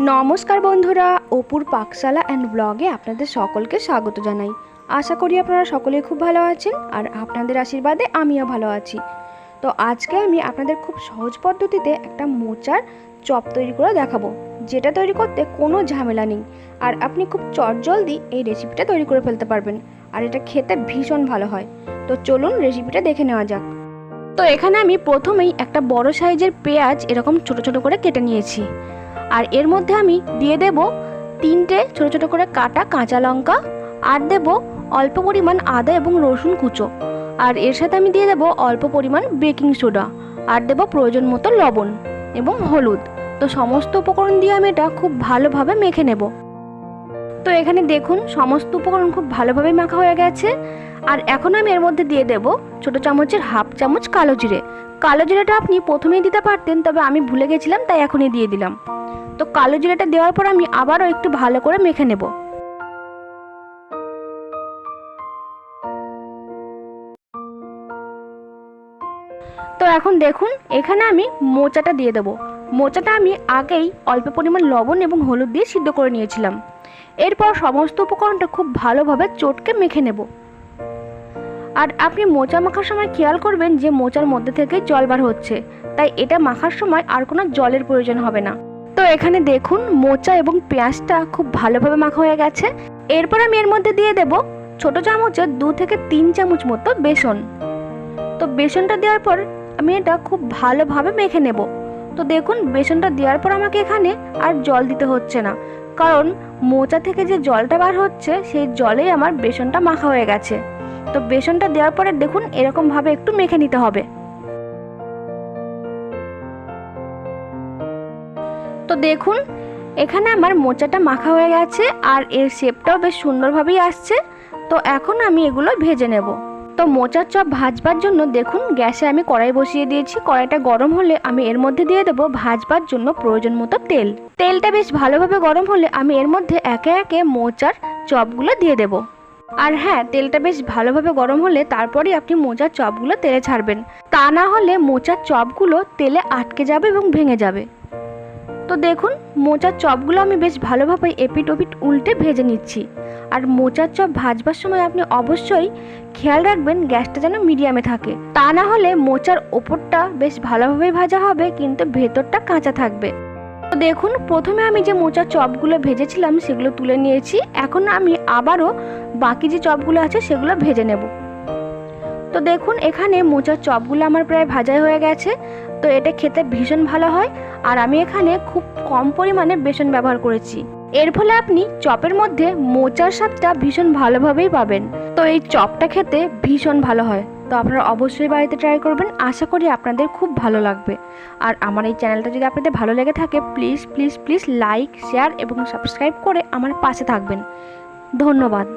নমস্কার বন্ধুরা, অপুর পাকশালা অ্যান্ড ব্লগে আপনাদের সকলকে স্বাগত জানাই। আশা করি আপনারা সকলেই খুব ভালো আছেন আর আপনাদের আশীর্বাদে আমিও ভালো আছি। তো আজকে আমি আপনাদের খুব সহজ পদ্ধতিতে একটা মোচার চপ তৈরি করে দেখাবো, যেটা তৈরি করতে কোনো ঝামেলা নেই আর আপনি খুব চটজলদি এই রেসিপিটা তৈরি করে ফেলতে পারবেন আর এটা খেতে ভীষণ ভালো হয়। তো চলুন রেসিপিটা দেখে নেওয়া যাক। তো এখানে আমি প্রথমেই একটা বড় সাইজের পেঁয়াজ এরকম ছোট ছোট করে কেটে নিয়েছি আর এর মধ্যে আমি দিয়ে দেব 3টে ছোট ছোট করে কাটা কাঁচা লঙ্কা আর দেব অল্প পরিমাণ আদা এবং রসুন কুচো আর এর সাথে আমি দিয়ে দেব অল্প পরিমাণ বেকিং সোডা আর দেব প্রয়োজন মতো লবণ এবং হলুদ। তো সমস্ত উপকরণ দিয়ে আমি এটা খুব ভালোভাবে মেখে নেব। তো এখানে দেখুন সমস্ত উপকরণ খুব ভালোভাবে মাখা হয়ে গেছে আর এখন আমি এর মধ্যে দিয়ে দেব ছোট চামচের হাফ চামচ কালো জিরে। কালো জিরেটা আপনি প্রথমেই দিতে পারতেন, তবে আমি ভুলে গেছিলাম তাই এখনই দিয়ে দিলাম। তো কালো জিরাটা দেওয়ার পর আমি আবারও একটু ভালো করে মেখে নেব। তো এখন দেখুন এখানে আমি মোচাটা দিয়ে দেব। মোচাটা আমি আগেই অল্প পরিমাণ লবণ এবং হলুদ দিয়ে সিদ্ধ করে নিয়েছিলাম। এরপর সমস্ত উপকরণটা খুব ভালোভাবে চটকে মেখে নেব। আর আপনি মোচা মাখার সময় খেয়াল করবেন যে মোচার মধ্যে থেকে জল বার হচ্ছে, তাই এটা মাখার সময় আর কোনো জলের প্রয়োজন হবে না। তো এখানে দেখুন মোচা এবং পেঁয়াজটা খুব ভালোভাবে মাখা হয়ে গেছে। এরপর আমি এর মধ্যে দিয়ে দেব ছোট চামচের 2 থেকে 3 চামচ মতো বেসন। তো বেসনটা দেওয়ার পর আমি এটা খুব ভালোভাবে মেখে নেব। তো দেখুন বেসনটা দেওয়ার পর আমাকে এখানে আর জল দিতে হচ্ছে না, কারণ মোচা থেকে যে জলটা বার হচ্ছে সেই জলেই আমার বেসনটা মাখা হয়ে গেছে। তো বেসনটা দেওয়ার পরে দেখুন এরকমভাবে একটু মেখে নিতে হবে। তো দেখুন এখানে আমার মোচাটা মাখা হয়ে গেছে আর এর শেপটাও বেশ সুন্দরভাবেই আসছে। তো এখন আমি এগুলো ভেজে নেব। তো মোচার চপ ভাজবার জন্য দেখুন গ্যাসে আমি কড়াই বসিয়ে দিয়েছি। কড়াইটা গরম হলে আমি এর মধ্যে দিয়ে দেবো ভাজবার জন্য প্রয়োজন মতো তেল। তেলটা বেশ ভালোভাবে গরম হলে আমি এর মধ্যে একে একে মোচার চপগুলো দিয়ে দেব। আর হ্যাঁ, তেলটা বেশ ভালোভাবে গরম হলে তারপরেই আপনি মোচার চপগুলো তেলে ছাড়বেন, তা না হলে মোচার চপগুলো তেলে আটকে যাবে এবং ভেঙে যাবে। তো দেখুন মোচার চপগুলো আমি বেশ ভালোভাবে এপিট ওপিট উল্টে ভেজে নিচ্ছি। আর মোচার চপ ভাজবার সময় আপনি অবশ্যই খেয়াল রাখবেন গ্যাসটা যেন মিডিয়ামে থাকে, তা না হলে মোচার ওপরটা বেশ ভালোভাবেই ভাজা হবে কিন্তু ভেতরটা কাঁচা থাকবে। তো দেখুন প্রথমে আমি যে মোচার চপগুলো ভেজেছিলাম সেগুলো তুলে নিয়েছি। এখন আমি আবারও বাকি যে চপগুলো আছে সেগুলো ভেজে নেব। তো দেখুন এখানে মোচার চপগুলো আমার প্রায় ভাজাই হয়ে গেছে। তো এটা খেতে ভীষণ ভালো হয় আর আমি এখানে খুব কম পরিমাণে বেসন ব্যবহার করেছি। এর ফলে আপনি চপের মধ্যে মোচার স্বাদটা ভীষণ ভালোভাবেই পাবেন। তো এই চপটা খেতে ভীষণ ভালো হয়। তো আপনারা অবশ্যই বাড়িতে ট্রাই করবেন, আশা করি আপনাদের খুব ভালো লাগবে। আর আমার এই চ্যানেলটা যদি আপনাদের ভালো লেগে থাকে please please please like, share এবং সাবস্ক্রাইব করে আমার পাশে থাকবেন। ধন্যবাদ।